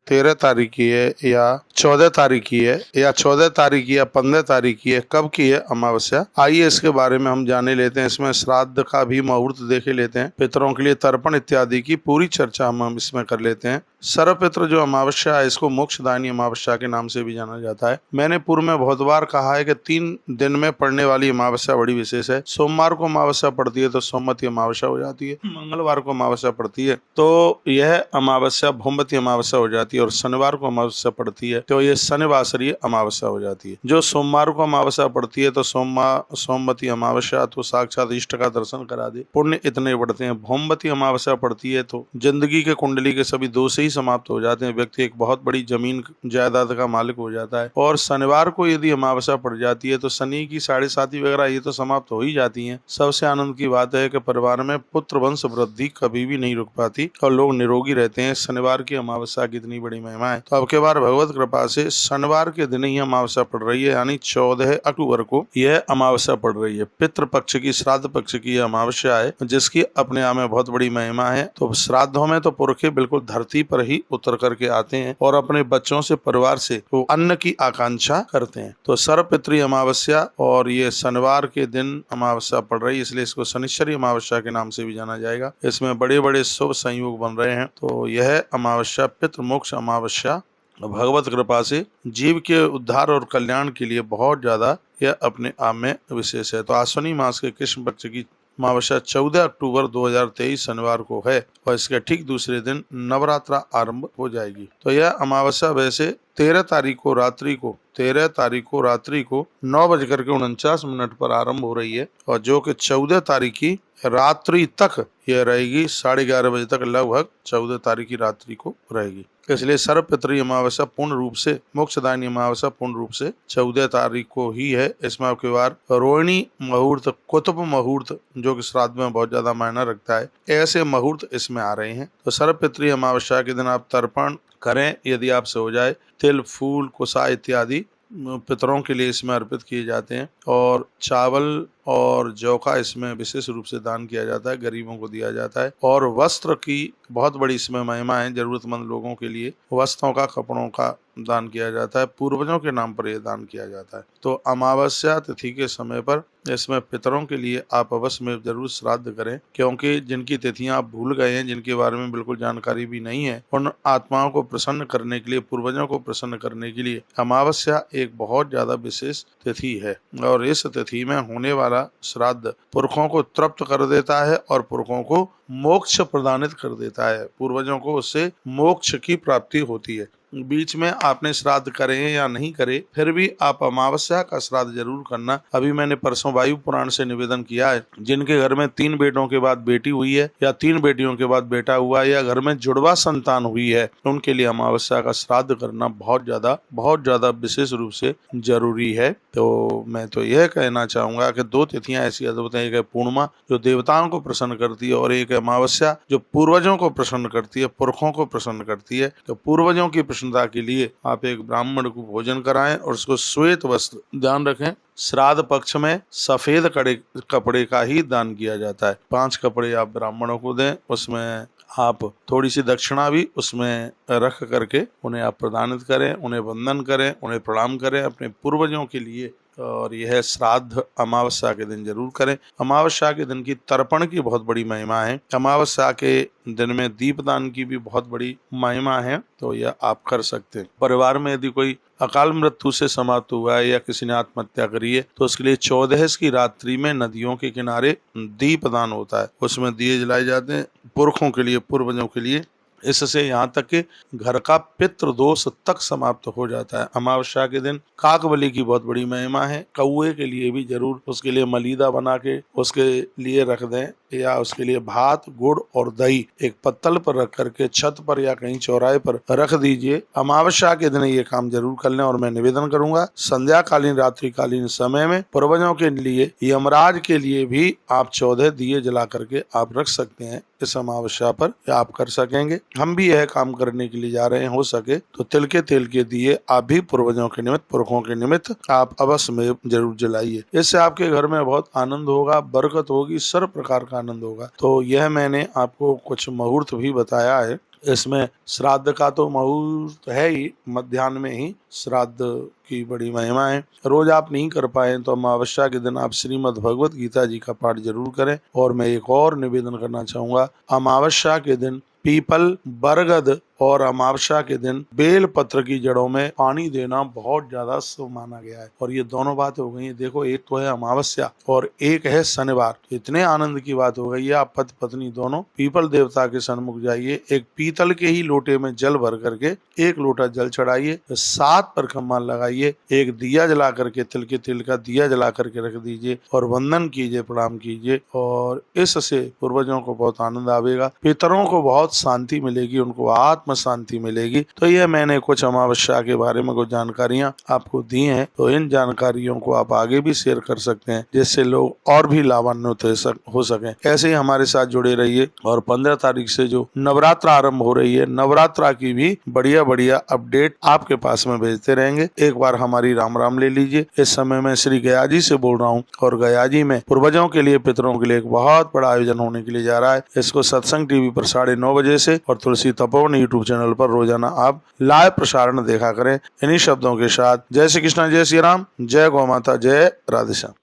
13 तारीख की है या 14 तारीख की है या 14 तारीख की या 15 तारीख की है, कब की है अमावस्या, आइए इसके बारे में हम जाने लेते हैं। इसमें श्राद्ध का भी मुहूर्त देखे लेते हैं, पितरों के लिए तर्पण इत्यादि की पूरी चर्चा हम इसमें कर लेते हैं। सर्वपित्र जो अमावस्या है, इसको मोक्षदायिनी अमावस्या के नाम से भी जाना जाता है। मैंने पूर्व में बहुत बार कहा है कि 3 दिन में पड़ने वाली अमावस्या बड़ी विशेष है। सोमवार को अमावस्या पड़ती है तो सोमवती अमावस्या हो जाती है, मंगलवार को अमावस्या पड़ती है तो यह अमावस्या भौमवती अमावस्या हो जाती है, और शनिवार को अमावस्या पड़ती है तो यह शनिवासरीय अमावस्या हो जाती है। जो सोमवार को अमावस्या पड़ती है तो सोमवती अमावस्या तो साक्षात इष्ट का दर्शन करा दे, पुण्य इतने बढ़ते हैं। भौमवती अमावस्या पड़ती है तो जिंदगी के कुंडली के सभी दोष ही समाप्त हो जाते हैं, व्यक्ति एक बहुत बड़ी जमीन जायदाद का मालिक हो जाता है। और शनिवार को यदि अमावस्या पड़ जाती है तो शनि की 7.5 वगैरह ये तो समाप्त हो ही जाती है। सबसे आनंद की बात है कि परिवार में पुत्र वंश वृद्धि कभी भी नहीं रुक पाती और लोग निरोगी रहते हैं। शनिवार की अमावस्या की इतनी बड़ी महिमा है। तो अब के बार भगवत कृपा से शनिवार के दिन ही अमावस्या पड़ रही है, यानी 14 अक्टूबर को यह अमावस्या पड़ रही है। पितृ पक्ष की, श्राद्ध पक्ष की अमावस्या है, जिसकी अपने आप में बहुत बड़ी महिमा है। तो श्राद्धों में तो पुरखे बिल्कुल धरती पर ही उतर करके आते हैं और अपने बच्चों से, परिवार से वो अन्न की आकांक्षा करते हैं। तो सर्वपितृ अमावस्या और ये शनिवार के दिन अमावस्या पड़ रही है, इसलिए इसको शनिश्चरी अमावस्या के नाम से भी जाना जाएगा। इसमें बड़े बड़े शुभ संयोग बन रहे हैं। तो यह अमावस्या पितृमोक्ष अमावस्या भगवत कृपा से जीव के उद्धार और कल्याण के लिए बहुत ज्यादा यह अपने आप में विशेष है। तो आश्विनी मास के कृष्ण पक्ष की अमावस्या 14 अक्टूबर 2023 शनिवार को है और इसके ठीक दूसरे दिन नवरात्रा आरंभ हो जाएगी। तो यह अमावस्या वैसे 13 तारीख को रात्रि को 9:49 पर आरंभ हो रही है और जो कि 14 तारीख की रात्रि तक यह रहेगी, 11:30 बजे तक लगभग 14 तारीख की रात्रि को रहेगी। इसलिए सर्वपितृ अमावस्या पूर्ण रूप से, मोक्षदायिनी अमावस्या पूर्ण रूप से 14 तारीख को ही है। इसमें आपके बार रोहिणी मुहूर्त, कुतुब मुहूर्त जो कि श्राद्ध में बहुत ज्यादा मायना रखता है, ऐसे मुहूर्त इसमें आ रहे हैं। तो सर्वपितृ अमावस्या के दिन आप तर्पण करें, यदि आपसे हो जाए। तिल, फूल, कुसा इत्यादि पितरों के लिए इसमें अर्पित किए जाते हैं और चावल और जौ का इसमें विशेष रूप से दान किया जाता है, गरीबों को दिया जाता है। और वस्त्र की बहुत बड़ी इसमें महिमा है, जरूरतमंद लोगों के लिए वस्त्रों का, कपड़ों का दान किया जाता है। पूर्वजों के नाम पर यह दान किया जाता है। तो अमावस्या तिथि के समय पर इसमें पितरों के लिए आप अवश्य में जरूर श्राद्ध करें, क्योंकि जिनकी तिथियां आप भूल गए हैं, जिनके बारे में बिल्कुल जानकारी भी नहीं है, उन आत्माओं को प्रसन्न करने के लिए, पूर्वजों को प्रसन्न करने के लिए अमावस्या एक बहुत ज्यादा विशेष तिथि है। और इस तिथि में होने वाला श्राद्ध पुरखों को तृप्त कर देता है और पुरखों को मोक्ष प्रदानित कर देता है। पूर्वजों को उससे मोक्ष की प्राप्ति होती है। बीच में आपने श्राद्ध करे या नहीं करे, फिर भी आप अमावस्या का श्राद्ध जरूर करना। अभी मैंने परसों वायु पुराण से निवेदन किया है, जिनके घर में 3 बेटों के बाद बेटी हुई है या 3 बेटियों के बाद बेटा हुआ है या घर में जुड़वा संतान हुई है, उनके लिए अमावस्या का श्राद्ध करना बहुत ज्यादा विशेष रूप से जरूरी है। तो मैं तो यह कहना चाहूंगा कि 2 तिथियां ऐसी अद्भुत हैं, एक है पूर्णिमा जो देवताओं को प्रसन्न करती है और एक है अमावस्या जो पूर्वजों को प्रसन्न करती है, पुरखों को प्रसन्न करती है। तो पूर्वजों की प्रसन्नता के लिए आप एक ब्राह्मण को भोजन कराएं और उसको श्वेत वस्त्र, ध्यान रखें श्राद्ध पक्ष में सफेद कपड़े का ही दान किया जाता है। 5 कपड़े आप ब्राह्मणों को दें, उसमें आप थोड़ी सी दक्षिणा भी उसमें रख करके उन्हें आप प्रदानित करें, उन्हें वंदन करें, उन्हें प्रणाम करें अपने पूर्वजों के लिए। और यह श्राद्ध अमावस्या के दिन जरूर करें। अमावस्या के दिन की तर्पण की बहुत बड़ी महिमा है। अमावस्या के दिन में दीपदान की भी बहुत बड़ी महिमा है, तो यह आप कर सकते हैं। परिवार में यदि कोई अकाल मृत्यु से समाप्त हुआ है या किसी ने आत्महत्या करी है तो उसके लिए 14 की रात्रि में नदियों के किनारे दीपदान होता है, उसमें दिए जलाए जाते हैं पुरखों के लिए, पूर्वजों के लिए। इससे यहाँ तक कि घर का पितृदोष तक समाप्त हो जाता है। अमावस्या के दिन काकबली की बहुत बड़ी महिमा है। कौए के लिए भी जरूर उसके लिए मलीदा बना के उसके लिए रख दें, या उसके लिए भात, गुड़ और दही एक पत्तल पर रख करके छत पर या कहीं चौराहे पर रख दीजिए। अमावस्या के दिन ये काम जरूर कर लें। और मैं निवेदन करूंगा, संध्या कालीन, रात्रि कालीन समय में पूर्वजों के लिए, यमराज के लिए भी आप 14 दिए जला करके आप रख सकते हैं। इस अमावस्या पर आप कर सकेंगे। हम भी यह काम करने के लिए जा रहे हैं। हो सके तो तिल के तेल के दिए आप भी पूर्वजों के निमित्त, पुरखों के निमित्त आप अवश्य में जरूर जलाइए। इससे आपके घर में बहुत आनंद होगा, बरकत होगी, सर्व प्रकार का आनंद होगा। तो यह मैंने आपको कुछ मुहूर्त भी बताया है, इसमें श्राद्ध का तो मुहूर्त है ही, मध्याह्न में ही श्राद्ध की बड़ी महिमा है। रोज आप नहीं कर पाए तो अमावस्या के दिन आप श्रीमद् भगवत गीता जी का पाठ जरूर करें। और मैं एक और निवेदन करना चाहूंगा, अमावस्या के दिन पीपल, बरगद और अमावस्या के दिन बेल पत्र की जड़ों में पानी देना बहुत ज्यादा शुभ माना गया है। और ये दोनों बात हो गई है। देखो, एक तो है अमावस्या और एक है शनिवार। इतने आनंद की बात हो गई है, आप पति पत्नी दोनों पीपल देवता के सन्मुख जाइए, एक पीतल के ही लोटे में जल भर करके एक लोटा जल चढ़ाइए, 7 परिक्रमा लगाइए, एक दिया जला करके तिल का दिया जला करके रख दीजिए और वंदन कीजिए, प्रणाम कीजिए। और इससे पूर्वजों को बहुत आनंद आवेगा, पितरों को बहुत शांति मिलेगी, उनको आत्म शांति मिलेगी। तो ये मैंने कुछ अमावस्या के बारे में कुछ जानकारियां आपको दी हैं। तो इन जानकारियों को आप आगे भी शेयर कर सकते हैं, जिससे लोग और भी लाभान्वित हो सकें। ऐसे ही हमारे साथ जुड़े रहिए। और 15 तारीख से जो नवरात्र आरंभ हो रही है, नवरात्रा की भी बढ़िया बढ़िया अपडेट आपके पास में भेजते रहेंगे। एक बार हमारी राम राम ले लीजिए। इस समय मैं श्री गया जी से बोल रहा हूँ और गया जी में पूर्वजों के लिए, पितरों के लिए एक बहुत बड़ा आयोजन होने के लिए जा रहा है। इसको सत्संग टीवी पर 9:30 बजे से और तुलसी तपोवन यूट्यूब चैनल पर रोजाना आप लाइव प्रसारण देखा करें। इन्हीं शब्दों के साथ जय श्री कृष्ण, जय श्री राम, जय गौ माता, जय राधे श्याम।